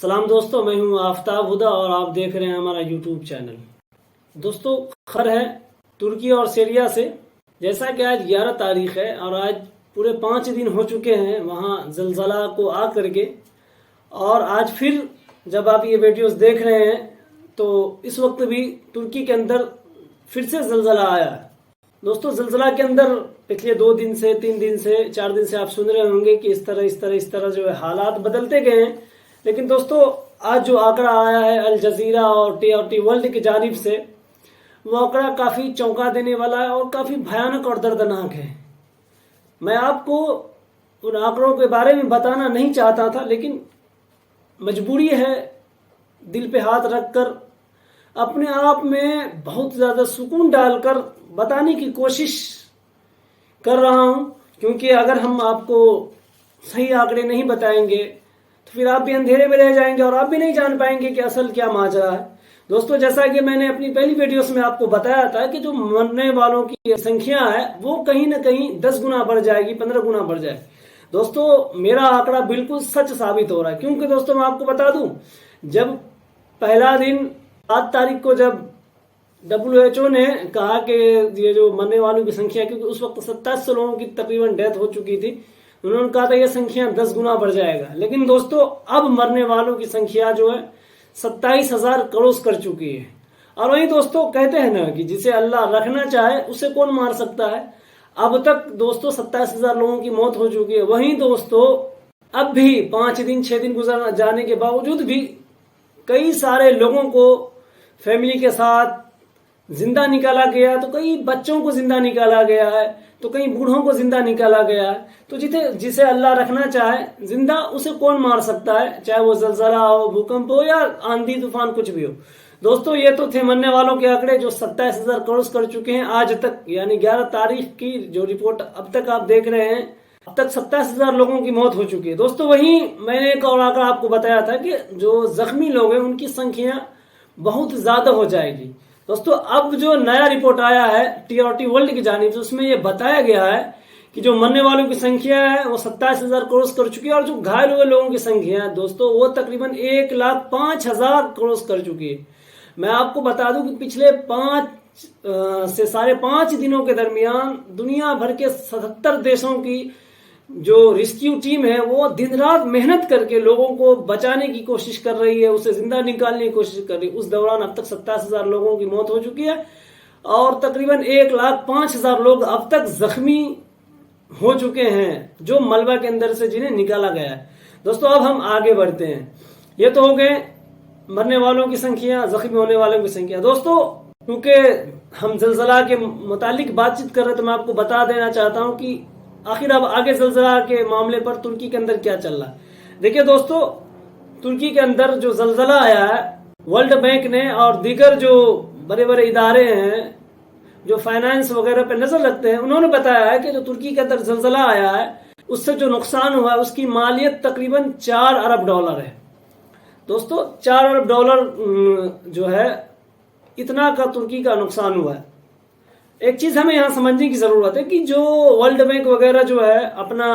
सलाम दोस्तों, मैं हूं आफ्ताब हुदा और आप देख रहे हैं हमारा यूट्यूब चैनल। दोस्तों, खबर है तुर्की और सीरिया से। जैसा कि आज 11 तारीख है और आज पूरे 5 दिन हो चुके हैं वहां जलजला को आ करके, और आज फिर जब आप ये वीडियोस देख रहे हैं तो इस वक्त भी तुर्की के अंदर फिर से जलजला आया है। दोस्तों, जलजला के अंदर पिछले 2 दिन से 3 दिन से 4 दिन से आप सुन रहे होंगे कि इस तरह जो है हालात बदलते गए हैं। लेकिन दोस्तों, आज जो आंकड़ा आया है अल जजीरा और टी वर्ल्ड की जानिब से, वो आंकड़ा काफी चौंका देने वाला है और काफी भयानक और दर्दनाक है। मैं आपको उन आंकड़ों के बारे में बताना नहीं चाहता था, लेकिन मजबूरी है दिल पे हाथ रखकर अपने आप में बहुत ज्यादा सुकून डालकर बताने की कोशिश कर रहा हूं, क्योंकि अगर हम आपको सही आंकड़े नहीं बताएंगे तो फिर आप भी अंधेरे में रह जाएंगे और आप भी नहीं जान पाएंगे कि असल क्या माजरा है। दोस्तों, जैसा कि मैंने अपनी पहली वीडियोस में आपको बताया था कि जो मरने वालों की संख्या है वो कहीं ना कहीं 10 गुना बढ़ जाएगी, 15 गुना बढ़ जाएगी। दोस्तों, मेरा आंकड़ा बिल्कुल सच साबित हो रहा है, क्योंकि दोस्तों मैं आपको बता दूं, जब पहला दिन 7 तारीख को जब WHO ने कहा कि ये जो मरने वालों की संख्या, क्योंकि उस वक्त 2700 लोगों की तकरीबन डेथ हो चुकी थी, उन्होंने कहा था यह संख्या 10 गुना बढ़ जाएगा। लेकिन दोस्तों, अब मरने वालों की संख्या जो है 27,000 क्रॉस कर चुकी है। और वही दोस्तों कहते हैं ना कि जिसे अल्लाह रखना चाहे उसे कौन मार सकता है। अब तक दोस्तों 27,000 लोगों की मौत हो चुकी है। वहीं दोस्तों, अब भी 5 दिन 6 दिन गुजर जाने के बावजूद भी कई सारे लोगों को फैमिली के साथ जिंदा निकाला गया, तो कई बच्चों को जिंदा निकाला गया है, तो कई बूढ़ों को जिंदा निकाला गया है। तो जिसे अल्लाह रखना चाहे जिंदा, उसे कौन मार सकता है, चाहे वो जलजला हो, भूकंप हो या आंधी तूफान कुछ भी हो। दोस्तों, ये तो थे मरने वालों के आंकड़े जो 27,000 क्रॉस कर चुके हैं आज तक, यानी 11 तारीख की जो रिपोर्ट अब तक आप देख रहे हैं, अब तक 27,000 लोगों की मौत हो चुकी है। दोस्तों, वहीं मैंने एक और आंकड़ा आपको बताया था कि जो जख्मी लोग हैं उनकी संख्या बहुत ज्यादा हो जाएगी। दोस्तों, अब जो नया रिपोर्ट आया है टी वर्ल्ड की जानिब से, उसमें यह बताया गया है कि जो मरने वालों की संख्या है वो 27,000 क्रॉस कर चुकी है, और जो घायल हुए लोगों की संख्या है दोस्तों वो तकरीबन 1,05,000 क्रॉस कर चुकी है। मैं आपको बता दूं कि पिछले 5 से 5.5 दिनों के दरमियान दुनिया भर के 77 देशों की जो रेस्क्यू टीम है वो दिन रात मेहनत करके लोगों को बचाने की कोशिश कर रही है, उसे जिंदा निकालने की कोशिश कर रही है। उस दौरान अब तक 27,000 लोगों की मौत हो चुकी है और तकरीबन 1,05,000 लोग अब तक जख्मी हो चुके हैं, जो मलबा के अंदर से जिन्हें निकाला गया है। दोस्तों, अब हम आगे बढ़ते हैं। ये तो हो गए मरने वालों की संख्या, जख्मी होने वालों की संख्या। दोस्तों, क्योंकि हम जलजला के मुतालिक बातचीत कर रहे, तो मैं आपको बता देना चाहता हूं कि आखिर अब आगे जलजला के मामले पर तुर्की के अंदर क्या चल रहा है। देखिए दोस्तों, तुर्की के अंदर जो जलजला आया है, वर्ल्ड बैंक ने और दीगर जो बड़े बड़े इदारे हैं जो फाइनेंस वगैरह पे नजर रखते हैं, उन्होंने बताया है कि जो तुर्की के अंदर जलजला आया है उससे जो नुकसान हुआ है उसकी मालियत तकरीबन $4 अरब है। दोस्तों, $4 अरब जो है, इतना का तुर्की का नुकसान हुआ है। एक चीज हमें यहां समझने की जरूरत है कि जो वर्ल्ड बैंक वगैरह जो है अपना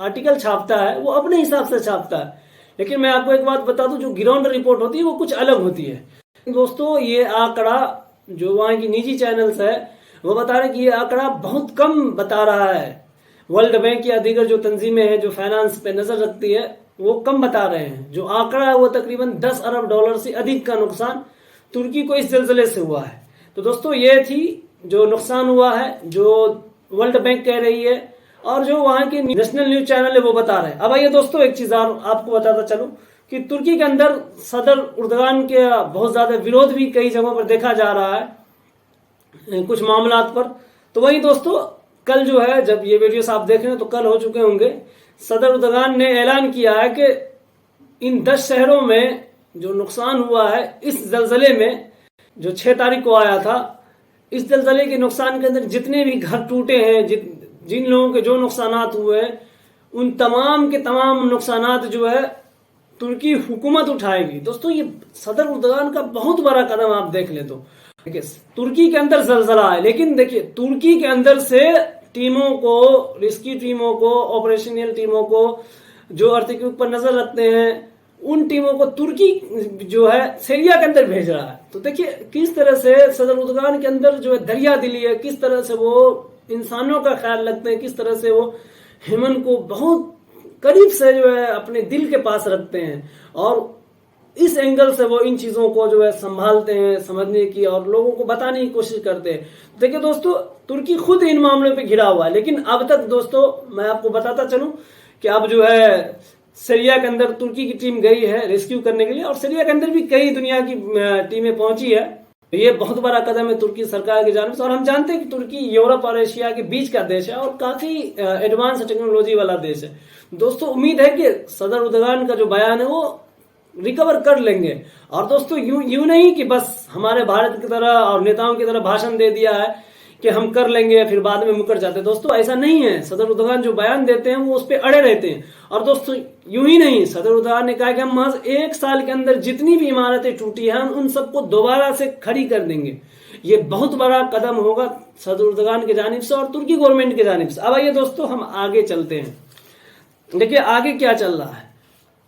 आर्टिकल छापता है वो अपने हिसाब से छापता है, लेकिन मैं आपको एक बात बता दूं, जो ग्राउंड रिपोर्ट होती है वो कुछ अलग होती है। दोस्तों, ये आंकड़ा जो वहां की निजी चैनल्स है वो बता रहे हैं कि ये आंकड़ा बहुत कम बता रहा है। वर्ल्ड बैंक या दीगर जो तंजीमें हैं जो फाइनेंस पे नजर रखती है वो कम बता रहे हैं। जो आंकड़ा है वो तकरीबन $10 अरब से अधिक का नुकसान तुर्की को इस जलजले से हुआ है। तो दोस्तों, ये थी जो नुकसान हुआ है, जो वर्ल्ड बैंक कह रही है और जो वहां के नेशनल न्यूज चैनल है वो बता रहे हैं। अब आइए दोस्तों, एक चीज और आपको बताता चलूं कि तुर्की के अंदर सदर उर्दगान के बहुत ज्यादा विरोध भी कई जगहों पर देखा जा रहा है कुछ मामलात पर। तो वही दोस्तों, कल जो है, जब ये वीडियोस आप देख रहे हैं तो कल हो चुके होंगे, सदर उर्दगान ने ऐलान किया है कि इन 10 शहरों में जो नुकसान हुआ है इस जलजले में, जो 6 तारीख को आया था, इस जलजले के नुकसान के अंदर जितने भी घर टूटे हैं, जिन लोगों के जो नुकसानात हुए हैं, उन तमाम के तमाम नुकसानात जो है तुर्की हुकूमत उठाएगी। दोस्तों, ये सदर उर्दगान का बहुत बड़ा कदम आप देख ले तो। देखिए, तुर्की के अंदर जलजला है, लेकिन देखिए तुर्की के अंदर से टीमों को, रेस्क्यू टीमों को, ऑपरेशनल टीमों को, जो अर्थक्वेक पर नजर रखते हैं, उन टीमों को तुर्की जो है सीरिया के अंदर भेज रहा है। तो देखिए किस तरह से सदर उर्दगान के अंदर जो है दरिया दिली है, किस तरह से वो इंसानों का ख्याल रखते हैं, किस तरह से वो हेमन को बहुत करीब से जो है अपने दिल के पास रखते हैं, और इस एंगल से वो इन चीजों को जो है संभालते हैं, समझने की और लोगों को बताने की कोशिश करते हैं। देखिए दोस्तों, तुर्की खुद इन मामलों पे घिरा हुआ है, लेकिन अब तक दोस्तों मैं आपको बताता चलूं कि अब जो है सीरिया के अंदर तुर्की की टीम गई है रेस्क्यू करने के लिए, और सीरिया के अंदर भी कई दुनिया की टीमें पहुंची है। ये बहुत बड़ा कदम है तुर्की सरकार की जानिब से, और हम जानते हैं कि तुर्की यूरोप और एशिया के बीच का देश है और काफी एडवांस टेक्नोलॉजी वाला देश है। दोस्तों उम्मीद है कि सदर उर्दगान का जो बयान है वो रिकवर कर लेंगे। और दोस्तों यूं नहीं कि बस हमारे भारत की तरह और नेताओं की तरह भाषण दे दिया है कि हम कर लेंगे फिर बाद में मुकर जाते हैं। दोस्तों ऐसा नहीं है, सदर उर्दगान जो बयान देते हैं वो उस पर अड़े रहते हैं। और दोस्तों यूं ही नहीं, सदर उर्दगान ने कहा कि हम महज 1 साल के अंदर जितनी भी इमारतें टूटी हैं हम उन सबको दोबारा से खड़ी कर देंगे। ये बहुत बड़ा कदम होगा सदर उर्दगान की जानिब से और तुर्की गवर्नमेंट की जानिब से। अब आइए दोस्तों हम आगे चलते हैं। देखिए आगे क्या चल रहा है।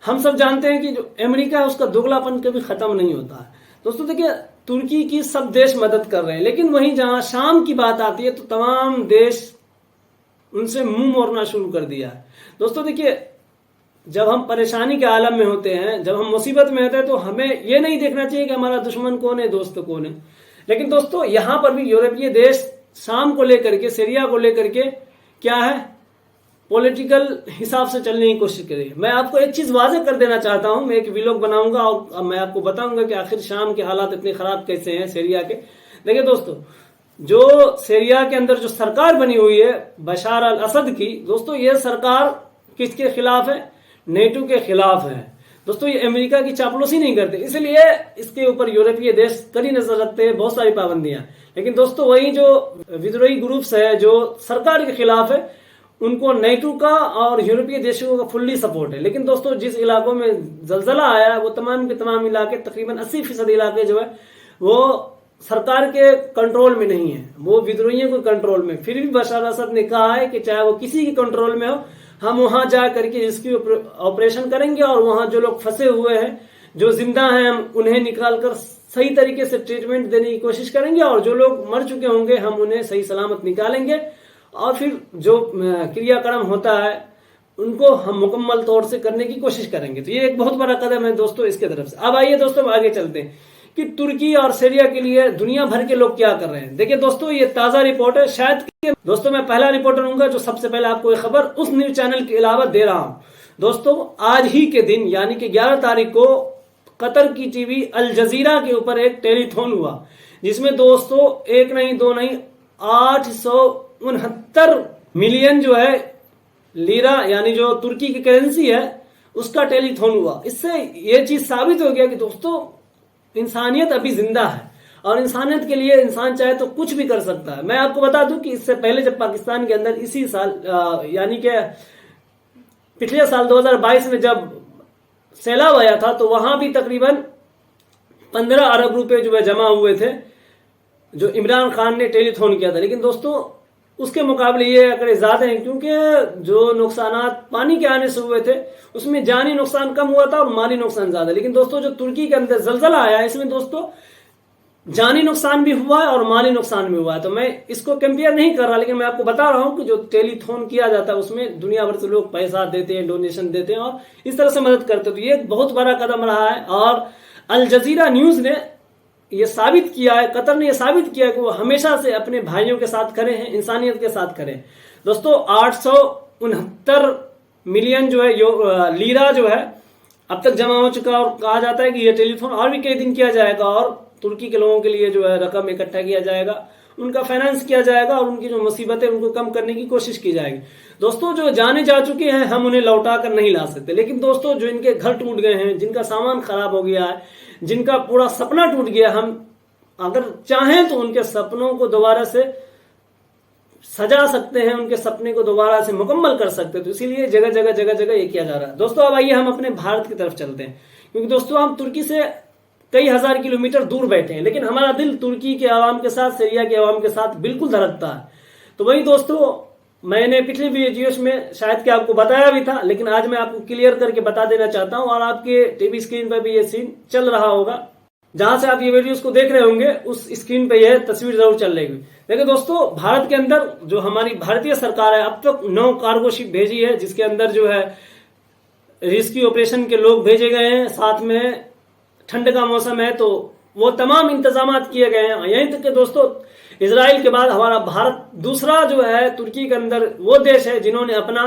हम सब जानते हैं कि जो अमेरिका है उसका दोगलापन कभी खत्म नहीं होता है। दोस्तों देखिए तुर्की की सब देश मदद कर रहे हैं, लेकिन वहीं जहां शाम की बात आती है तो तमाम देश उनसे मुंह मोड़ना शुरू कर दिया है। दोस्तों देखिए जब हम परेशानी के आलम में होते हैं, जब हम मुसीबत में होते हैं तो हमें यह नहीं देखना चाहिए कि हमारा दुश्मन कौन है दोस्त कौन है। लेकिन दोस्तों यहां पर भी यूरोपीय देश शाम को लेकर के, सीरिया को लेकर के क्या है, पॉलिटिकल हिसाब से चलने की कोशिश करें। मैं आपको एक चीज वाज़ेह कर देना चाहता हूं, मैं एक व्लॉग बनाऊंगा और मैं आपको बताऊंगा कि आखिर शाम के हालात इतने खराब कैसे हैं सीरिया के। देखिए दोस्तों जो सीरिया के अंदर जो सरकार बनी हुई है बशार अल असद की, दोस्तों ये सरकार किसके खिलाफ है, नेटो के खिलाफ है। दोस्तों ये अमेरिका की चापलूसी नहीं करते, इसलिए इसके ऊपर यूरोपीय देश कड़ी नजर रखते हैं, बहुत सारी पाबंदियां। लेकिन दोस्तों वही जो विद्रोही ग्रुप्स है जो सरकार के खिलाफ है उनको नेटो का और यूरोपीय देशों का फुल्ली सपोर्ट है। लेकिन दोस्तों जिस इलाकों में जलजला आया है वो तमाम के तमाम इलाके, तकरीबन 80% इलाके जो है वो सरकार के कंट्रोल में नहीं है, वो विद्रोहियों के कंट्रोल में। फिर भी बशार असद ने कहा है कि चाहे वो किसी के कंट्रोल में हो, हम वहां जा करके रेस्क्यू ऑपरेशन करेंगे और वहां जो लोग फंसे हुए हैं, जो जिंदा हैं, हम उन्हें निकाल कर सही तरीके से ट्रीटमेंट देने की कोशिश करेंगे, और जो लोग मर चुके होंगे हम उन्हें सही सलामत निकालेंगे, और फिर जो क्रियाक्रम होता है उनको हम मुकम्मल तौर से करने की कोशिश करेंगे। तो ये एक बहुत बड़ा कदम है दोस्तों इसके तरफ से। अब आइए दोस्तों आगे चलते हैं कि तुर्की और सीरिया के लिए दुनिया भर के लोग क्या कर रहे हैं। देखिए दोस्तों ये ताजा रिपोर्ट है, शायद दोस्तों मैं पहला रिपोर्टर हूँ जो सबसे पहले आपको ये खबर उस न्यूज चैनल के अलावा दे रहा हूँ। दोस्तों आज ही के दिन यानी कि 11 तारीख को कतर की टीवी अल जजीरा के ऊपर एक टेलीथॉन हुआ, जिसमें दोस्तों एक नहीं दो नहीं 869 मिलियन जो है लीरा यानी जो तुर्की की करेंसी है उसका टेलीथॉन हुआ। इससे यह चीज साबित हो गया कि दोस्तों इंसानियत अभी जिंदा है, और इंसानियत के लिए इंसान चाहे तो कुछ भी कर सकता है। मैं आपको बता दूं कि इससे पहले जब पाकिस्तान के अंदर इसी साल यानी कि पिछले साल 2022 में जब सैलाब आया था तो वहां भी तकरीबन 15 अरब रुपए जो है जमा हुए थे जो इमरान खान ने टेलीथॉन किया था। लेकिन दोस्तों उसके मुकाबले ये आंकड़े ज्यादा हैं, क्योंकि जो नुकसानात पानी के आने से हुए थे उसमें जानी नुकसान कम हुआ था और माली नुकसान ज्यादा। लेकिन दोस्तों जो तुर्की के अंदर जलजला आया है इसमें दोस्तों जानी नुकसान भी हुआ है और माली नुकसान भी हुआ है। तो मैं इसको कंपेयर नहीं कर रहा, लेकिन मैं आपको बता रहा हूं कि जो टेलीथॉन किया जाता है उसमें दुनिया भर से लोग पैसा देते हैं, डोनेशन देते हैं और इस तरह से मदद करते हैं। तो ये बहुत बड़ा कदम रहा है, और अल जजीरा न्यूज ने ये साबित किया है, कतर ने ये साबित किया है कि वो हमेशा से अपने भाइयों के साथ खड़े हैं, इंसानियत के साथ खड़े हैं। दोस्तों 869 मिलियन जो है लीरा जो है अब तक जमा हो चुका, और कहा जाता है कि ये टेलीफोन और भी कई दिन किया जाएगा और तुर्की के लोगों के लिए जो है रकम इकट्ठा किया जाएगा, उनका फाइनेंस किया जाएगा और उनकी जो मुसीबतें उनको कम करने की कोशिश की जाएगी। दोस्तों जो जाने जा चुके हैं हम उन्हें लौटा कर नहीं ला सकते, लेकिन दोस्तों जो इनके घर टूट गए हैं, जिनका सामान खराब हो गया है, जिनका पूरा सपना टूट गया, हम अगर चाहें तो उनके सपनों को दोबारा से सजा सकते हैं, उनके सपने को दोबारा से मुकम्मल कर सकते हैं। तो इसीलिए जगह जगह ये किया जा रहा है। दोस्तों अब आइए हम अपने भारत की तरफ चलते हैं, क्योंकि दोस्तों हम तुर्की से कई हजार किलोमीटर दूर बैठे हैं, लेकिन हमारा दिल तुर्की के आवाम के साथ, सीरिया के आवाम के साथ बिल्कुल धड़कता है। तो वही दोस्तों मैंने पिछली वीडियोस में शायद कि आपको बताया भी था, लेकिन आज मैं आपको क्लियर करके बता देना चाहता हूं और आपके टीवी स्क्रीन पर भी ये सीन चल रहा होगा। जहां से आप ये वीडियोस को देख रहे होंगे उस स्क्रीन पे यह तस्वीर जरूर चल रही होगी। देखिए दोस्तों, भारत के अंदर जो हमारी भारतीय सरकार है अब तक 9 कार्गो शिप भेजी है, जिसके अंदर जो है रेस्क्यू ऑपरेशन के लोग भेजे गए हैं। साथ में ठंड का मौसम है तो वो तमाम इंतजाम किए गए हैं। यहीं तक कि दोस्तों, इजराइल के बाद हमारा भारत दूसरा जो है तुर्की के अंदर वो देश है जिन्होंने अपना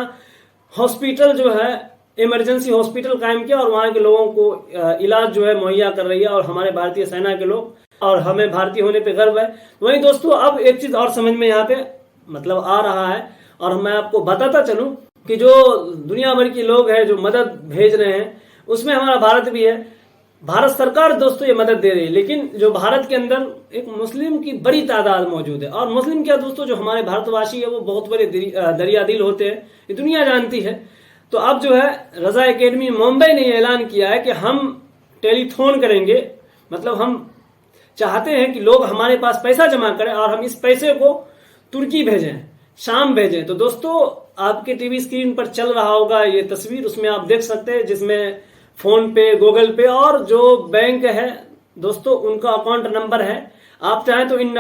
हॉस्पिटल जो है इमरजेंसी हॉस्पिटल कायम किया और वहां के लोगों को इलाज जो है मुहैया कर रही है, और हमारे भारतीय सेना के लोग, और हमें भारतीय होने पे गर्व है। वहीं दोस्तों, अब एक चीज और समझ में यहाँ पे मतलब आ रहा है, और मैं आपको बताता चलूं कि जो दुनिया भर के लोग हैं जो मदद भेज रहे हैं उसमें हमारा भारत भी है। भारत सरकार दोस्तों ये मदद दे रही है, लेकिन जो भारत के अंदर एक मुस्लिम की बड़ी तादाद मौजूद है। और मुस्लिम क्या दोस्तों, जो हमारे भारतवासी है वो बहुत बड़े दरिया दिल होते हैं, ये दुनिया जानती है। तो अब जो है रजा एकेडमी मुंबई ने ऐलान किया है कि हम टेलीथॉन करेंगे, मतलब हम चाहते हैं कि लोग हमारे पास पैसा जमा करें और हम इस पैसे को तुर्की भेजें, शाम भेजें। तो दोस्तों, आपके टीवी स्क्रीन पर चल रहा होगा ये तस्वीर, उसमें आप देख सकते हैं, जिसमें फोन पे, गूगल पे और जो बैंक है दोस्तों उनका अकाउंट नंबर है। आप चाहें तो इन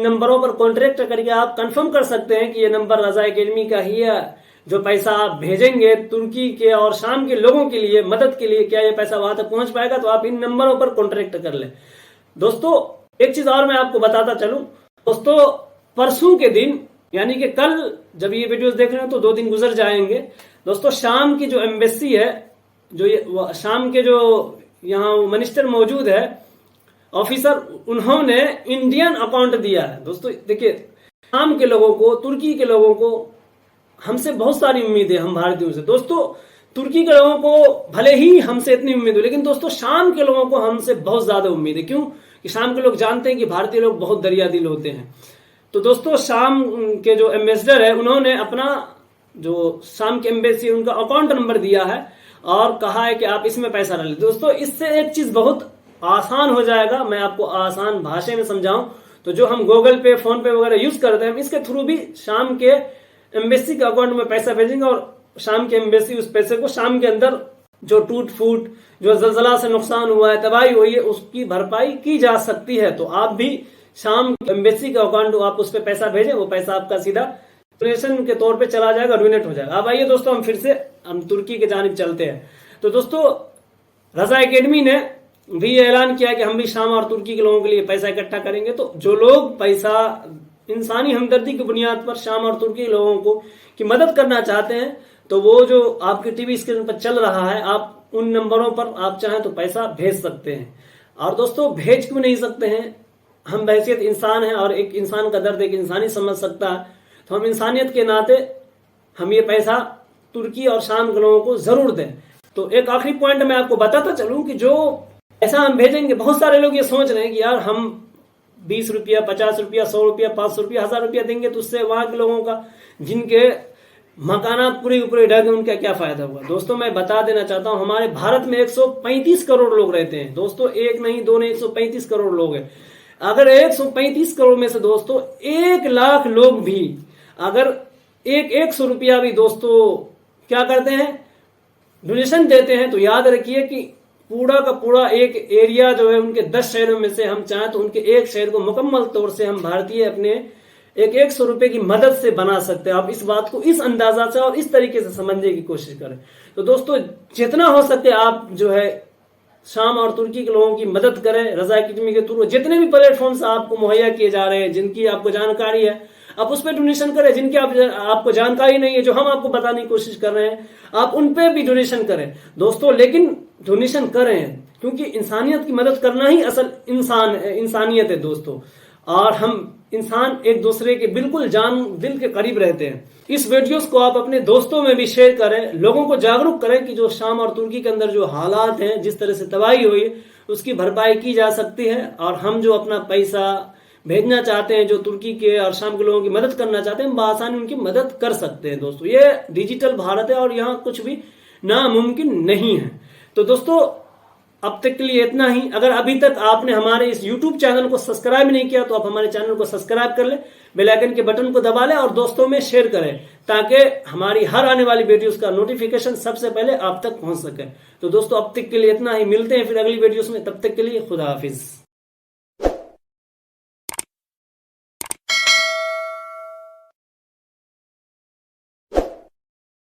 नंबरों पर कॉन्टेक्ट करके आप कंफर्म कर सकते हैं कि ये नंबर रजा एकेडमी का ही है। जो पैसा आप भेजेंगे तुर्की के और शाम के लोगों के लिए मदद के लिए, क्या ये पैसा वहां तक पहुंच पाएगा? तो आप इन नंबरों पर कॉन्टेक्ट कर लें। दोस्तों, एक चीज और मैं आपको बताता चलूं दोस्तों, परसों के दिन यानी कि कल जब ये वीडियोस देख रहे हैं तो 2 दिन गुजर जाएंगे दोस्तों, शाम की जो एम्बेसी है, जो ये शाम के जो यहाँ मिनिस्टर मौजूद है, ऑफिसर, उन्होंने इंडियन अकाउंट दिया है। दोस्तों देखिए, शाम के लोगों को, तुर्की के लोगों को हमसे बहुत सारी उम्मीद है, हम भारतीयों से। दोस्तों, तुर्की के लोगों को भले ही हमसे इतनी उम्मीद हो, लेकिन दोस्तों शाम के लोगों को हमसे बहुत ज्यादा उम्मीद है। क्यों? कि शाम के लोग जानते हैं कि भारतीय लोग बहुत दरिया दिल होते हैं। तो दोस्तों, शाम के जो एम्बेसडर है उन्होंने अपना जो शाम के एम्बेसी उनका अकाउंट नंबर दिया है और कहा है कि आप इसमें पैसा डालें। दोस्तों, इससे एक चीज बहुत आसान हो जाएगा। मैं आपको आसान भाषा में समझाऊं तो जो हम गूगल पे, फोन पे वगैरह यूज करते हैं, इसके थ्रू भी शाम के एम्बेसी के अकाउंट में पैसा भेजेंगे और शाम के एम्बेसी उस पैसे को शाम के अंदर जो टूट फूट, जो जलजला से नुकसान हुआ है, तबाही हुई है, उसकी भरपाई की जा सकती है। तो आप भी शाम एम्बेसी का अकाउंट, आप उस पर पैसा भेजें, वो पैसा आपका सीधा डोनेशन के तौर पे चला जाएगा, डोनेट हो जाएगा। अब आइए दोस्तों, हम फिर से तुर्की के जानिब चलते हैं। तो दोस्तों, रजा एकेडमी ने भी ऐलान किया कि हम भी शाम और तुर्की के लोगों के लिए पैसा इकट्ठा करेंगे। तो जो लोग पैसा इंसानी हमदर्दी की बुनियाद पर शाम और तुर्की के लोगों को की मदद करना चाहते हैं, तो वो जो आपके टीवी स्क्रीन पर चल रहा है, आप उन नंबरों पर आप चाहें तो पैसा भेज सकते हैं। और दोस्तों, भेज क्यों नहीं सकते हैं? हम बहैसियत इंसान हैं और एक इंसान का दर्द एक इंसान ही समझ सकता है। तो हम इंसानियत के नाते हम ये पैसा तुर्की और शाम के लोगों को जरूर दें। तो एक आखिरी पॉइंट मैं आपको बताता चलूं कि जो पैसा हम भेजेंगे, बहुत सारे लोग ये सोच रहे हैं कि यार हम 20 रुपया, 50 रुपया, 100 रुपया, 500 रुपया, 1000 रुपया देंगे तो उससे वहां के लोगों का, जिनके मकानात पूरे पूरे ढह गए, उनका क्या फायदा होगा? दोस्तों, मैं बता देना चाहता हूं, हमारे भारत में 135 करोड़ लोग रहते हैं दोस्तों, एक नहीं, दो नहीं, 135 करोड़ लोग हैं। अगर 135 करोड़ में से दोस्तों 1 लाख लोग भी अगर 100 रुपया भी दोस्तों क्या करते हैं, डोनेशन देते हैं, तो याद रखिए कि पूरा का पूरा एक एरिया जो है उनके 10 शहरों में से हम चाहें तो उनके एक शहर को मुकम्मल तौर से हम भारतीय अपने 100 रुपए की मदद से बना सकते हैं। आप इस बात को इस अंदाजा से और इस तरीके से समझने की कोशिश करें। तो दोस्तों, जितना हो सके आप जो है शाम और तुर्की के लोगों की मदद करें। रजा एकेडमी के थ्रू जितने भी प्लेटफॉर्म्स आपको मुहैया किए जा रहे हैं, जिनकी आपको जानकारी है, आप उस पर डोनेशन करें। जिनकी आपको जानकारी नहीं है, जो हम आपको बताने की कोशिश कर रहे हैं, आप उन पे भी डोनेशन करें दोस्तों। लेकिन डोनेशन करें, क्योंकि इंसानियत की मदद करना ही असल इंसानियत है दोस्तों। और हम इंसान एक दूसरे के बिल्कुल जान दिल के करीब रहते हैं। इस वीडियोस को आप अपने दोस्तों में भी शेयर करें, लोगों को जागरूक करें कि जो शाम और तुर्की के अंदर जो हालात हैं, जिस तरह से तबाही हुई, उसकी भरपाई की जा सकती है। और हम जो अपना पैसा भेजना चाहते हैं, जो तुर्की के और शाम के लोगों की मदद करना चाहते हैं, हम आसानी उनकी मदद कर सकते हैं दोस्तों। ये डिजिटल भारत है और यहाँ कुछ भी नामुमकिन नहीं है। तो दोस्तों, अब तक के लिए इतना ही। अगर अभी तक आपने हमारे इस YouTube चैनल को सब्सक्राइब नहीं किया तो आप हमारे चैनल को सब्सक्राइब कर ले, बेल आइकन के बटन को दबा लें और दोस्तों में शेयर करें, ताकि हमारी हर आने वाली वीडियोस का नोटिफिकेशन सबसे पहले आप तक पहुंच सके। तो दोस्तों अब तक के लिए इतना ही, मिलते हैं फिर अगली वीडियोस में, तब तक के लिए खुदा हाफिज।